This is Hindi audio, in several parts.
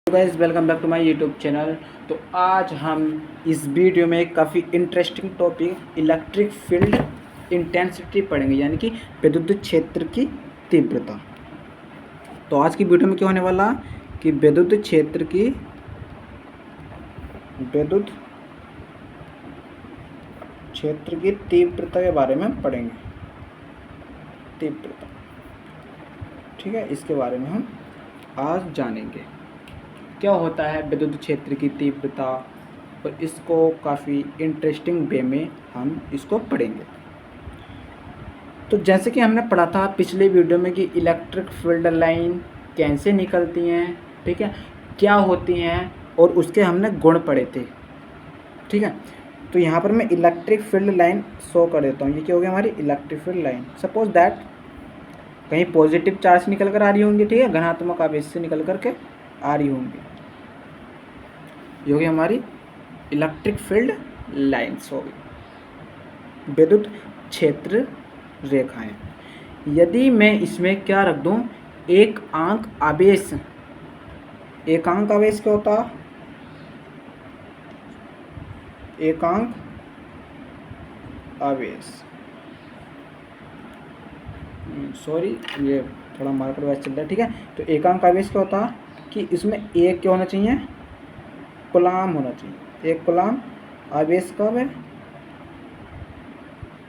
Guys welcome back to my YouTube channel. तो आज हम इस वीडियो में काफ़ी interesting topic electric field intensity पढ़ेंगे, यानी कि विद्युत क्षेत्र की तीव्रता। तो आज की वीडियो में क्या होने वाला कि विद्युत क्षेत्र की तीव्रता के बारे में पढ़ेंगे। तीव्रता, ठीक है, इसके बारे में हम आज जानेंगे क्या होता है विद्युत क्षेत्र की तीव्रता, और इसको काफ़ी इंटरेस्टिंग वे में हम इसको पढ़ेंगे। तो जैसे कि हमने पढ़ा था पिछले वीडियो में कि इलेक्ट्रिक फील्ड लाइन कैसे निकलती हैं, ठीक है, क्या होती हैं, और उसके हमने गुण पढ़े थे, ठीक है। तो यहाँ पर मैं इलेक्ट्रिक फील्ड लाइन शो कर देता हूँ। ये क्या हो गया हमारी electric field line. Suppose that कहीं पॉजिटिव चार्ज निकल कर आ रही होंगी, ठीक है, धनात्मक आवेश से निकल करके आ रही होंगी। ये हो गई हमारी इलेक्ट्रिक फील्ड लाइन्स हो गई, विद्युत क्षेत्र रेखाएं। यदि मैं इसमें क्या रख दूं, एकांक आवेश। एकांक आवेश क्या होता? एकांक आवेश, सॉरी ये थोड़ा मार्कर वाइज चल रहा है, ठीक है। तो एकांक आवेश क्या होता कि इसमें एक क्या होना चाहिए, कूलाम होना चाहिए। एक कूलाम आवेश कब है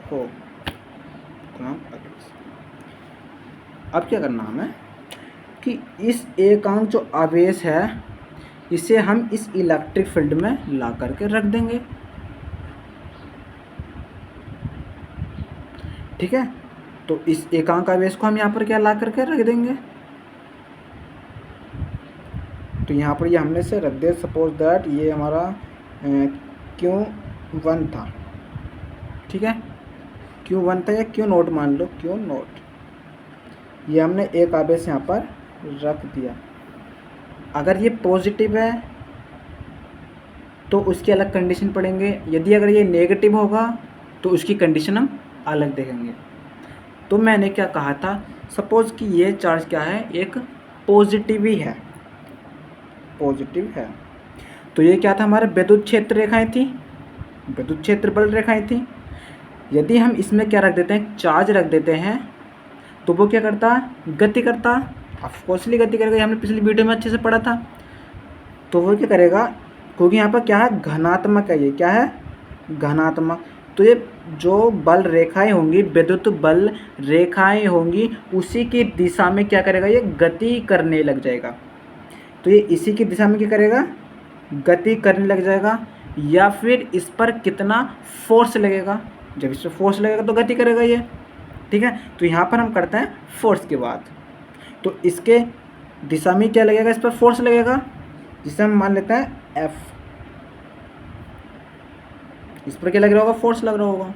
हो, कूलाम आवेश। अब क्या करना हमें कि इस एकांक जो आवेश है इसे हम इस इलेक्ट्रिक फील्ड में ला करके रख देंगे, ठीक है। तो इस एकांक आवेश को हम यहाँ पर क्या ला करके रख देंगे, तो यहाँ पर ये हमने से रख दिया। सपोज दैट ये हमारा Q1 था, ठीक है, Q1 था या Q0 मान लो, Q0। ये हमने एक आवेश यहाँ पर रख दिया। अगर ये पॉजिटिव है तो उसकी अलग कंडीशन पढ़ेंगे, यदि अगर ये नेगेटिव होगा तो उसकी कंडीशन हम अलग देखेंगे। तो मैंने क्या कहा था, सपोज कि ये चार्ज क्या है, एक पॉजिटिव ही है, पॉजिटिव है। तो ये क्या था, हमारे विद्युत क्षेत्र रेखाएं थी, विद्युत क्षेत्र बल रेखाएं थी। यदि हम इसमें क्या रख देते हैं, चार्ज रख देते हैं, तो वो क्या करता, गति करता, ऑफकोर्सली गति करेगा। हमने पिछली वीडियो में अच्छे से पढ़ा था। तो वो क्या करेगा, क्योंकि यहाँ पर क्या है, घनात्मक है, ये क्या है, घनात्मक। तो ये जो बल रेखाएं होंगी, विद्युत बल रेखाएं होंगी, उसी की दिशा में क्या करेगा, ये गति करने लग जाएगा। तो ये इसी की दिशा में क्या करेगा, गति करने लग जाएगा। या फिर इस पर कितना फोर्स लगेगा, जब इस पर फोर्स लगेगा तो गति करेगा ये, ठीक है। तो यहाँ पर हम करते हैं फोर्स के बाद, तो इसके दिशा में क्या लगेगा, इस पर फोर्स लगेगा, जिसे हम मान लेते हैं F। इस पर क्या लग रहा होगा, फोर्स लग रहा होगा।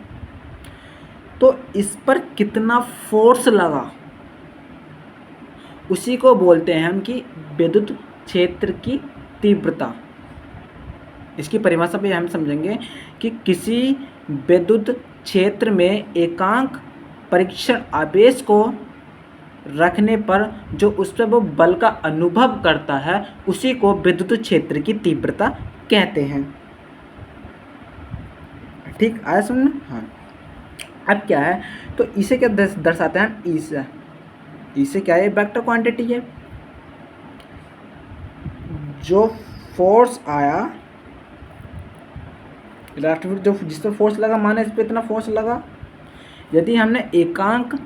तो इस पर कितना फोर्स लगा उसी को बोलते हैं हम कि विद्युत क्षेत्र की तीव्रता। इसकी परिभाषा पे हम समझेंगे कि किसी विद्युत क्षेत्र में एकांक परीक्षण आवेश को रखने पर जो उस पर वो बल का अनुभव करता है उसी को विद्युत क्षेत्र की तीव्रता कहते हैं, ठीक आया समझ में। हाँ, अब क्या है, तो इसे क्या दर्शाते हैं, इसे क्या है, वेक्टर क्वांटिटी है। जो फोर्स आया इलेक्ट्रिक, जो जिस पर फोर्स लगा, माने इस पर इतना फोर्स लगा। यदि हमने एकांक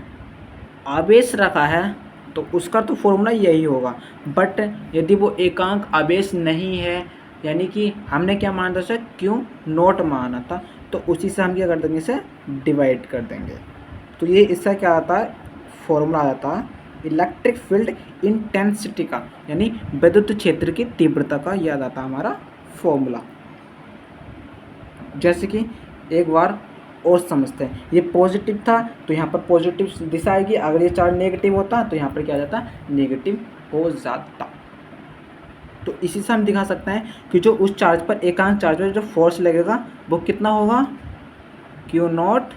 आवेश रखा है तो उसका तो फॉर्मूला यही होगा। बट यदि वो एकांक आवेश नहीं है, यानी कि हमने क्या माना था, Q0 माना था, तो उसी से हम क्या कर देंगे, इसे डिवाइड कर देंगे। तो ये इसका क्या आता है, फॉर्मूला आ जाता है इलेक्ट्रिक फील्ड इंटेंसिटी का, यानी विद्युत क्षेत्र की तीव्रता का याद आता हमारा फॉर्मूला। जैसे कि एक बार और समझते हैं, ये पॉजिटिव था तो यहाँ पर पॉजिटिव दिशा आएगी। अगर ये चार्ज नेगेटिव होता तो यहाँ पर क्या जाता, नेगेटिव हो जाता। तो इसी से हम दिखा सकते हैं कि जो उस चार्ज पर, एकांक चार्ज पर जो फोर्स लगेगा वो कितना होगा, Q0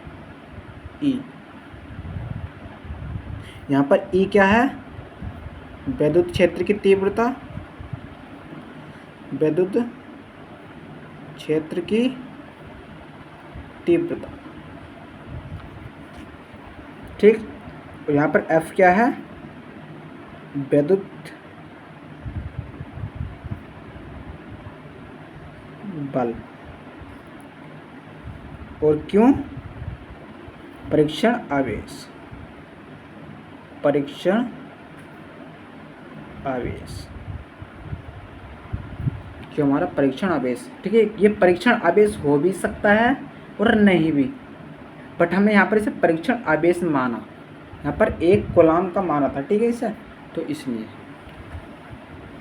E। यहाँ पर E क्या है, विद्युत क्षेत्र की तीव्रता, विद्युत क्षेत्र की तीव्रता। ठीक, और यहाँ पर F क्या है? विद्युत बल। और क्यों? परीक्षण आवेश, परीक्षण आवेश, क्यों? हमारा परीक्षण आवेश। ठीक है, ये परीक्षण आवेश हो भी सकता है और नहीं भी, बट हमने यहाँ पर इसे परीक्षण आवेश माना, यहाँ पर 1 कूलाम का माना था। ठीक है इसे, तो इसलिए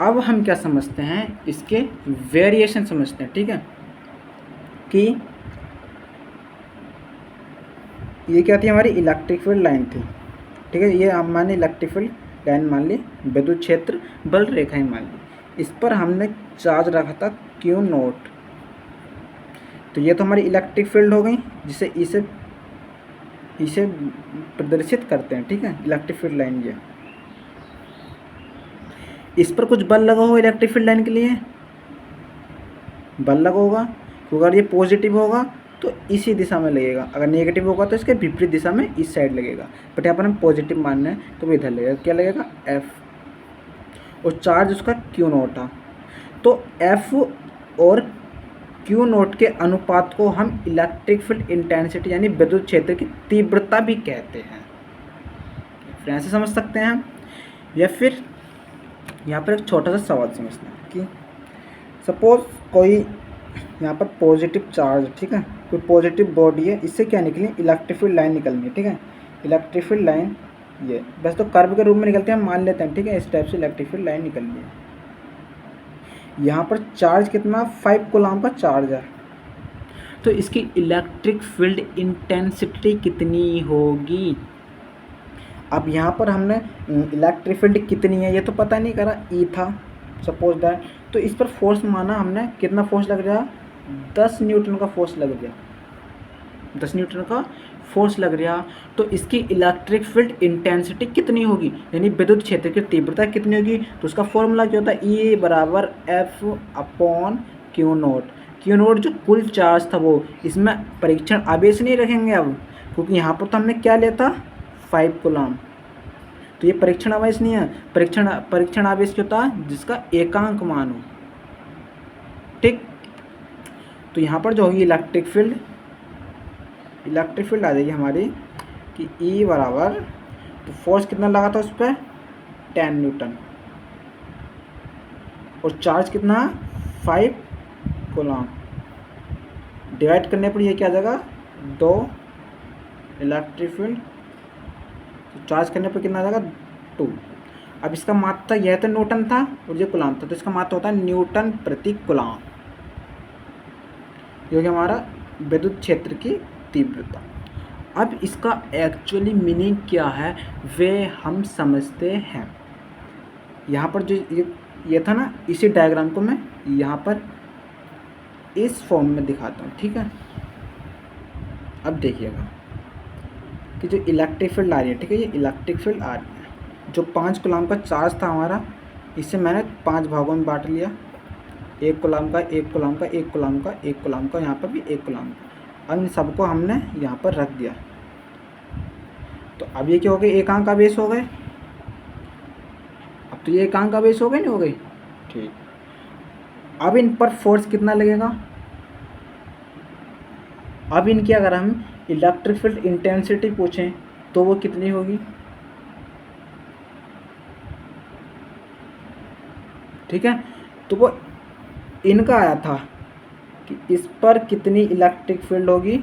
अब हम क्या समझते हैं, इसके वेरिएशन समझते हैं। ठीक है, कि ये क्या थी? हमारी इलेक्ट्रिक फील्ड लाइन थी। ठीक है, ये हम माने इलेक्ट्रिक फील्ड लाइन मान ली, विद्युत क्षेत्र बल रेखाएं मान ली। इस पर हमने चार्ज रखा था Q नोट। तो ये तो हमारी इलेक्ट्रिक फील्ड हो गई, जिसे इसे प्रदर्शित करते हैं। ठीक है, इलेक्ट्रिक फील्ड लाइन ये। इस पर कुछ बल लगा होगा इलेक्ट्रिक फील्ड लाइन के लिए, बल लगा होगा, तो अगर ये पॉजिटिव होगा तो इसी दिशा में लगेगा, अगर नेगेटिव होगा तो इसके विपरीत दिशा में इस साइड लगेगा। बट यहाँ पर हम पॉजिटिव मान रहे हैं तो वो इधर लगेगा। क्या लगेगा? F। और चार्ज उसका Q नोट था, तो F और Q नोट के अनुपात को हम इलेक्ट्रिक फील्ड इंटेंसिटी यानी विद्युत क्षेत्र की तीव्रता भी कहते हैं। फिर ऐसे समझ सकते हैं हम। या फिर यहाँ पर एक छोटा सा सवाल समझते हैं कि सपोज कोई यहाँ पर पॉजिटिव चार्ज, ठीक है, कोई पॉजिटिव बॉडी है, इससे क्या निकली? इलेक्ट्रिक फील्ड लाइन निकलनी है। ठीक है, इलेक्ट्रिक फील्ड लाइन ये बस तो कर्व के रूप में निकलते हैं, हम मान लेते हैं। ठीक है, इस टाइप से इलेक्ट्रिक फील्ड लाइन निकल रही है। यहाँ पर चार्ज कितना? 5 कूलाम का चार्ज है, तो इसकी इलेक्ट्रिक फील्ड इंटेंसिटी कितनी होगी? अब यहाँ पर हमने इलेक्ट्रिक फील्ड कितनी है ये तो पता नहीं करा, E था सपोज दैट, तो इस पर फोर्स माना हमने, कितना फोर्स लग रहा? 10 न्यूटन का फोर्स लग गया, 10 न्यूटन का फोर्स लग रहा। तो इसकी इलेक्ट्रिक फील्ड इंटेंसिटी कितनी होगी, यानी विद्युत क्षेत्र की तीव्रता कितनी होगी? तो उसका फॉर्मूला क्या होता है? E बराबर F/Q नोट। Q नोट जो कुल चार्ज था वो, इसमें परीक्षण आवेश नहीं रखेंगे अब, क्योंकि यहाँ पर तो हमने क्या लिया था? 5 कूलाम, तो ये परीक्षण आवेश नहीं है। परीक्षण आवेश क्या होता है? जिसका एकांक मान हो। ठीक, तो यहाँ पर जो होगी इलेक्ट्रिक फील्ड आ जाएगी हमारी कि E बराबर, तो फोर्स कितना लगा था उस पर? 10 न्यूटन, और चार्ज कितना? 5 कूलाम। डिवाइड करने पर ये क्या आ जाएगा? 2 इलेक्ट्रिक फील्ड, चार्ज करने पर कितना आ जाएगा? 2। अब इसका मात्रा यह तो न्यूटन था और ये कूलाम था, तो इसका मात्रा होता है न्यूटन प्रति कूलाम, जो कि हमारा विद्युत क्षेत्र की तीव्रता। अब इसका एक्चुअली मीनिंग क्या है वे हम समझते हैं। यहाँ पर जो ये था ना, इसी डायग्राम को मैं यहाँ पर इस फॉर्म में दिखाता हूँ। ठीक है, अब देखिएगा कि जो इलेक्ट्रिक फील्ड आ रही है, ठीक है, ये इलेक्ट्रिक फील्ड आ रही है, जो 5 कूलाम का चार्ज था हमारा, इसे मैंने 5 भागों में बांट लिया, 1 कूलाम का, 1 कूलाम का, 1 कूलाम का, 1 कूलाम का, यहाँ पर भी 1 कूलाम का। अब इन सबको हमने यहाँ पर रख दिया, तो अब ये क्या हो गए? एकांक आवेश हो गए। अब तो ये एकांक आवेश हो गए, नहीं हो गए? ठीक, अब इन पर फोर्स कितना लगेगा? अब इनकी अगर हम इलेक्ट्रिक फील्ड इंटेंसिटी पूछें तो वो कितनी होगी? ठीक है, तो वो इनका आया था कि इस पर कितनी इलेक्ट्रिक फील्ड होगी?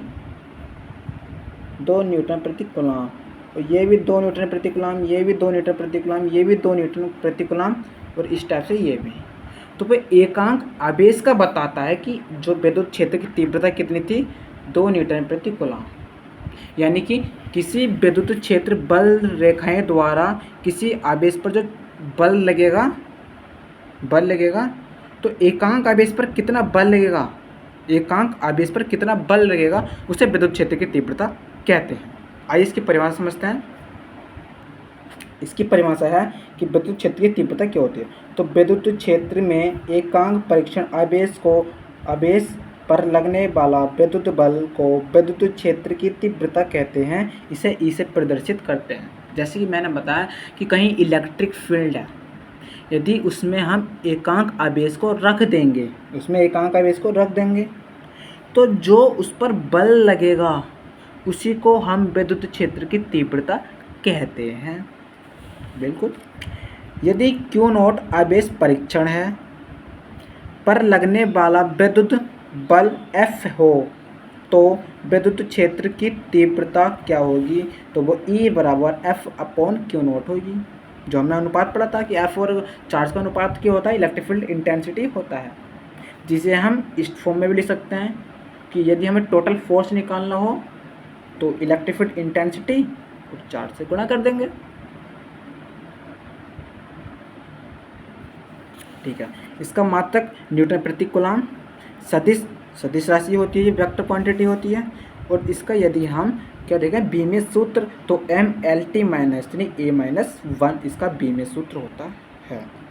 2 न्यूटन प्रति कूलाम, और ये भी 2 न्यूटन प्रति कूलाम, ये भी 2 न्यूटन प्रति कूलाम, ये भी 2 न्यूटन प्रति कूलाम, और इस टाइप से ये भी। तो वो एकांक आवेश का बताता है कि जो विद्युत क्षेत्र की तीव्रता कितनी थी? 2 न्यूटन प्रति कूलाम। यानी कि किसी विद्युत क्षेत्र बल रेखाएं द्वारा किसी आवेश पर जो बल लगेगा तो एकांक आवेश पर कितना बल लगेगा, एकांक आवेश पर कितना बल लगेगा, उसे विद्युत क्षेत्र की तीव्रता कहते हैं। आइए इसकी परिभाषा समझते हैं। इसकी परिभाषा है कि विद्युत क्षेत्र की तीव्रता क्या होती है। तो विद्युत क्षेत्र में एकांक परीक्षण आवेश पर लगने वाला विद्युत बल को विद्युत क्षेत्र की तीव्रता कहते हैं। इसे ई से प्रदर्शित करते हैं। जैसे कि मैंने बताया कि कहीं इलेक्ट्रिक फील्ड है, यदि उसमें हम एकांक आवेश को रख देंगे तो जो उस पर बल लगेगा उसी को हम विद्युत क्षेत्र की तीव्रता कहते हैं। बिल्कुल। यदि Q नॉट आवेश परीक्षण है पर लगने वाला विद्युत बल F हो तो विद्युत क्षेत्र की तीव्रता क्या होगी? तो वो E बराबर F/Q नॉट होगी। जो हमने अनुपात पढ़ा था कि F और चार्ज का अनुपात क्या होता है? इलेक्ट्रिक फील्ड इंटेंसिटी होता है, जिसे हम इस फॉर्म में भी लिख सकते हैं कि यदि हमें टोटल फोर्स निकालना हो तो इलेक्ट्रिक फील्ड इंटेंसिटी और चार्ज से गुणा कर देंगे। ठीक है। इसका मात्रक न्यूटन प्रति कूलम सदिश राशि होती है, ये वेक्टर क्वांटिटी होती है। और इसका यदि हम क्या देखें बीमीय सूत्र, तो MLT- यानी A-1 इसका बीमीय सूत्र होता है।